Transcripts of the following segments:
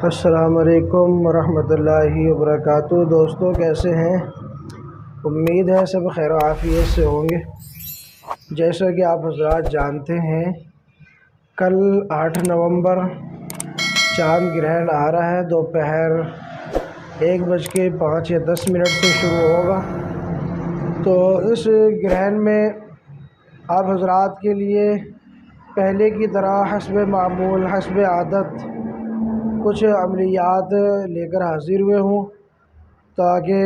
السلام علیکم ورحمۃ اللہ وبرکاتہ۔ دوستو کیسے ہیں؟ امید ہے سب خیر و عافیت سے ہوں گے۔ جیسا کہ آپ حضرات جانتے ہیں، کل 8 نومبر چاند گرہن آ رہا ہے۔ دوپہر 1:05 یا 10 سے شروع ہوگا۔ تو اس گرہن میں آپ حضرات کے لیے پہلے کی طرح حسب معمول حسب عادت کچھ عملیات لے کر حاضر ہوئے ہوں، تاکہ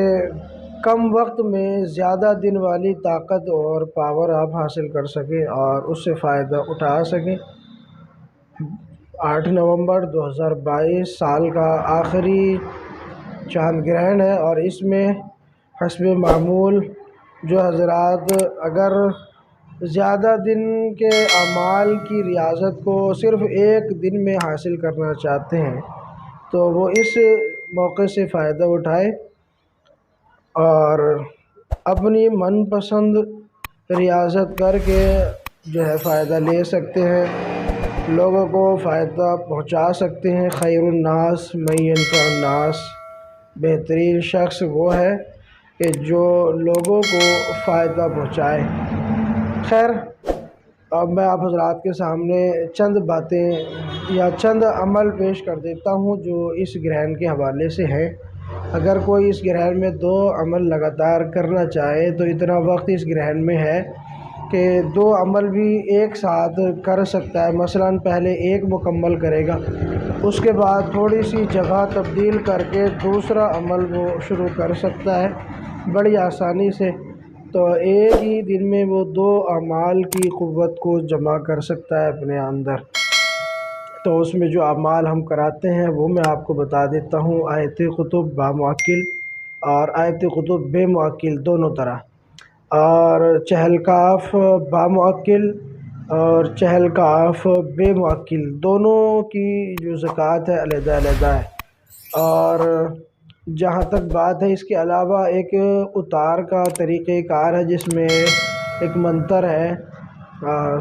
کم وقت میں زیادہ دن والی طاقت اور پاور آپ حاصل کر سکیں اور اس سے فائدہ اٹھا سکیں۔ 8 نومبر 2022 سال کا آخری چاند گرہن ہے، اور اس میں حسب معمول جو حضرات اگر زیادہ دن کے اعمال کی ریاضت کو صرف ایک دن میں حاصل کرنا چاہتے ہیں تو وہ اس موقع سے فائدہ اٹھائے اور اپنی من پسند ریاضت کر کے جو ہے فائدہ لے سکتے ہیں، لوگوں کو فائدہ پہنچا سکتے ہیں۔ خیر الناس من ینفع الناس، بہترین شخص وہ ہے کہ جو لوگوں کو فائدہ پہنچائے۔ خیر، اب میں آپ حضرات کے سامنے چند باتیں یا چند عمل پیش کر دیتا ہوں جو اس گرہن کے حوالے سے ہیں۔ اگر کوئی اس گرہن میں 2 عمل لگاتار کرنا چاہے تو اتنا وقت اس گرہن میں ہے کہ 2 عمل بھی ایک ساتھ کر سکتا ہے۔ مثلا پہلے ایک مکمل کرے گا، اس کے بعد تھوڑی سی جگہ تبدیل کر کے دوسرا عمل وہ شروع کر سکتا ہے بڑی آسانی سے۔ تو ایک ہی دن میں وہ 2 اعمال کی قوت کو جمع کر سکتا ہے اپنے اندر۔ تو اس میں جو اعمال ہم کراتے ہیں وہ میں آپ کو بتا دیتا ہوں۔ آیت کتب با معقل اور آیت کتب بے معقل دونوں طرح، اور چہل کاف با معقل اور چہل کاف بے معقل دونوں کی جو زکوٰۃ ہے علیحدہ علیحدہ ہے۔ اور جہاں تک بات ہے اس کے علاوہ ایک اتار کا طریقہ کار ہے جس میں ایک منتر ہے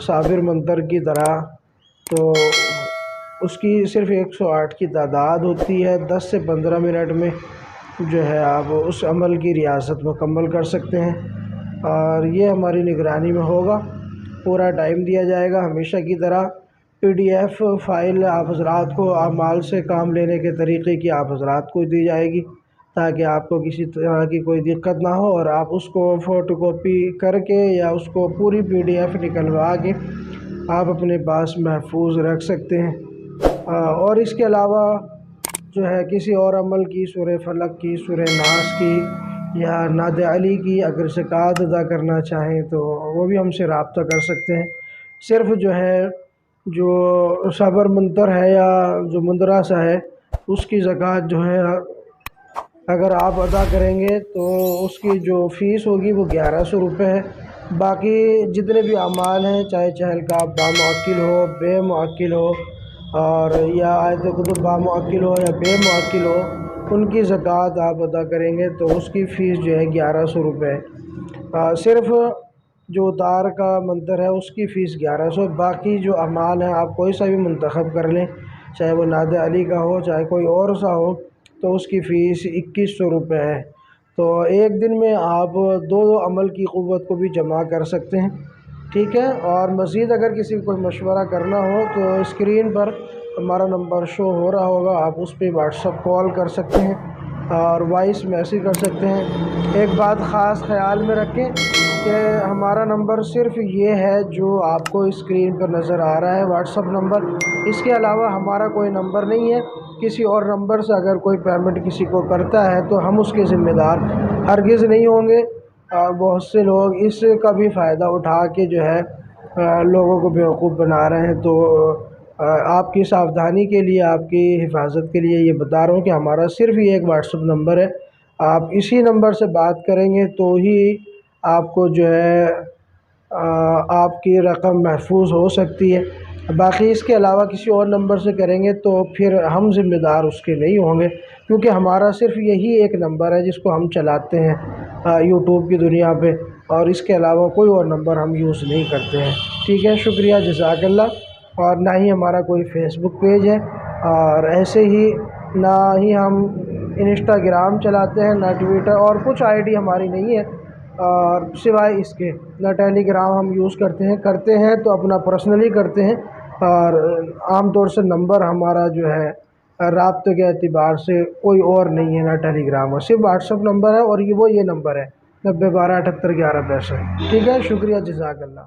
صابر منتر کی طرح، تو اس کی صرف 108 کی تعداد ہوتی ہے۔ 10 سے 15 منٹ میں جو ہے آپ اس عمل کی ریاضت مکمل کر سکتے ہیں، اور یہ ہماری نگرانی میں ہوگا۔ پورا ٹائم دیا جائے گا ہمیشہ کی طرح۔ PDF فائل آپ حضرات کو اعمال سے کام لینے کے طریقے کی آپ حضرات کو دی جائے گی، تاکہ آپ کو کسی طرح کی کوئی دقت نہ ہو، اور آپ اس کو فوٹو کاپی کر کے یا اس کو پوری PDF نکلوا کے آپ اپنے پاس محفوظ رکھ سکتے ہیں۔ اور اس کے علاوہ جو ہے کسی اور عمل کی، سورہ فلق کی، سورہ ناس کی یا نعت علی کی اگر زکوٰۃ ادا کرنا چاہیں تو وہ بھی ہم سے رابطہ کر سکتے ہیں۔ صرف جو ہے جو صابر منتر ہے یا جو مندراسہ ہے اس کی زکوٰۃ جو ہے اگر آپ ادا کریں گے تو اس کی جو فیس ہوگی وہ 1100 روپے ہے۔ باقی جتنے بھی اعمال ہیں، چاہے چہل کاف با معقل ہو، بے معقل ہو، اور یا آیت کتب با معقل ہو یا بے معقل ہو، ان کی زکوٰۃ آپ ادا کریں گے تو اس کی فیس جو ہے 1100 روپے ہے۔ صرف جو اتار کا منتر ہے اس کی فیس 1100۔ باقی جو اعمال ہیں آپ کوئی سا بھی منتخب کر لیں، چاہے وہ نعت علی کا ہو چاہے کوئی اور سا ہو، تو اس کی فیس 2100 روپے ہے۔ تو ایک دن میں آپ 2 عمل کی قوت کو بھی جمع کر سکتے ہیں، ٹھیک ہے۔ اور مزید اگر کسی کو کوئی مشورہ کرنا ہو تو اسکرین پر ہمارا نمبر شو ہو رہا ہوگا، آپ اس پہ واٹس ایپ کال کر سکتے ہیں اور وائس میسیج کر سکتے ہیں۔ ایک بات خاص خیال میں رکھیں کہ ہمارا نمبر صرف یہ ہے جو آپ کو اسکرین پر نظر آ رہا ہے، واٹس ایپ نمبر، اس کے علاوہ ہمارا کوئی نمبر نہیں ہے۔ کسی اور نمبر سے اگر کوئی پیمنٹ کسی کو کرتا ہے تو ہم اس کے ذمہ دار ہرگز نہیں ہوں گے۔ بہت سے لوگ اس کا بھی فائدہ اٹھا کے جو ہے لوگوں کو بیوقوف بنا رہے ہیں، تو آپ کی ساودھانی کے لیے، آپ کی حفاظت کے لیے یہ بتا رہا ہوں کہ ہمارا صرف یہ ایک واٹس ایپ نمبر ہے۔ آپ اسی نمبر سے بات کریں گے تو ہی آپ کو جو ہے آپ کی رقم محفوظ ہو سکتی ہے۔ باقی اس کے علاوہ کسی اور نمبر سے کریں گے تو پھر ہم ذمہ دار اس کے نہیں ہوں گے، کیونکہ ہمارا صرف یہی ایک نمبر ہے جس کو ہم چلاتے ہیں یوٹیوب کی دنیا پہ، اور اس کے علاوہ کوئی اور نمبر ہم یوز نہیں کرتے ہیں، ٹھیک ہے۔ شکریہ، جزاک اللہ۔ اور نہ ہی ہمارا کوئی فیس بک پیج ہے، اور ایسے ہی نہ ہی ہم انسٹاگرام چلاتے ہیں، نہ ٹویٹر، اور کچھ آئی ڈی ہماری نہیں ہے اور سوائے اس کے نہ ٹیلی گرام ہم یوز کرتے ہیں تو اپنا پرسنلی کرتے ہیں، اور عام طور سے نمبر ہمارا جو ہے رابطے کے اعتبار سے کوئی اور نہیں ہے، نہ ٹیلی گرام، اور صرف واٹس ایپ نمبر ہے، اور وہ یہ نمبر ہے 90 12 78 11 65۔ ٹھیک ہے، شکریہ، جزاک اللہ۔